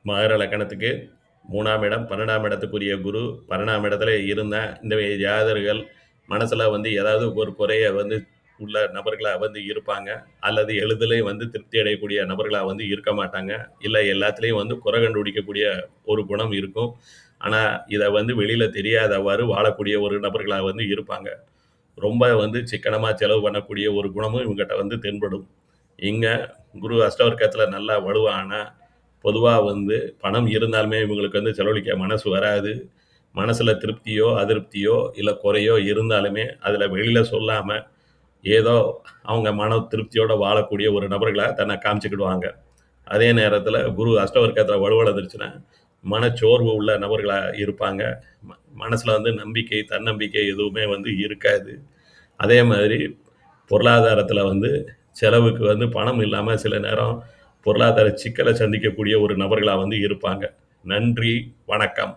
மகர லக்கணத்துக்கு 3ஆம் இடம், 12ஆம் இடத்துக்குரிய குரு 12ஆம் இடத்துல இருந்தா, இந்த ஜாதகர்கள் மனசுல ஏதாவது ஒரு குறைய உள்ள நபர்களா இருப்பாங்க. அல்லது எளிதிலே திருப்தி அடையக்கூடிய நபர்களா இருக்க மாட்டாங்க. இல்ல எல்லாத்துலயும் குறை கண்டுபிடிக்கக்கூடிய ஒரு குணம் இருக்கும். ஆனா, இத வெளியில தெரியாதவாறு வாழக்கூடிய ஒரு நபர்களா இருப்பாங்க. ரொம்ப சிக்கனமா செலவு பண்ணக்கூடிய ஒரு குணமும் இவங்ககிட்ட தென்படும். இங்க குரு அஷ்டவர்க்கத்துல நல்லா வலுவானா, பொதுவா பணம் இருந்தாலுமே இவங்களுக்கு செலவழிக்க மனசு வராது. மனசுல திருப்தியோ, அதிருப்தியோ, இல்ல குறையோ இருந்தாலுமே, அதுல வெளியில சொல்லாம, ஏதோ அவங்க மன திருப்தியோட வாழக்கூடிய ஒரு நபர்களா தன்னை காமிச்சுக்கிடுவாங்க. அதே நேரத்துல குரு அஷ்டவர்க்கத்துல வலுவிழந்துருச்சுன்னா, மனச்சோர்வு உள்ள நபர்களா இருப்பாங்க. மனசுல நம்பிக்கை, தன்னம்பிக்கை எதுவுமே இருக்காது. அதே மாதிரி பொருளாதாரத்துல செலவுக்கு பணம் இல்லாம சில நேரம் பொருளாதார சிக்கலை சந்திக்கக்கூடிய ஒரு நபர்களா இருப்பாங்க. நன்றி, வணக்கம்.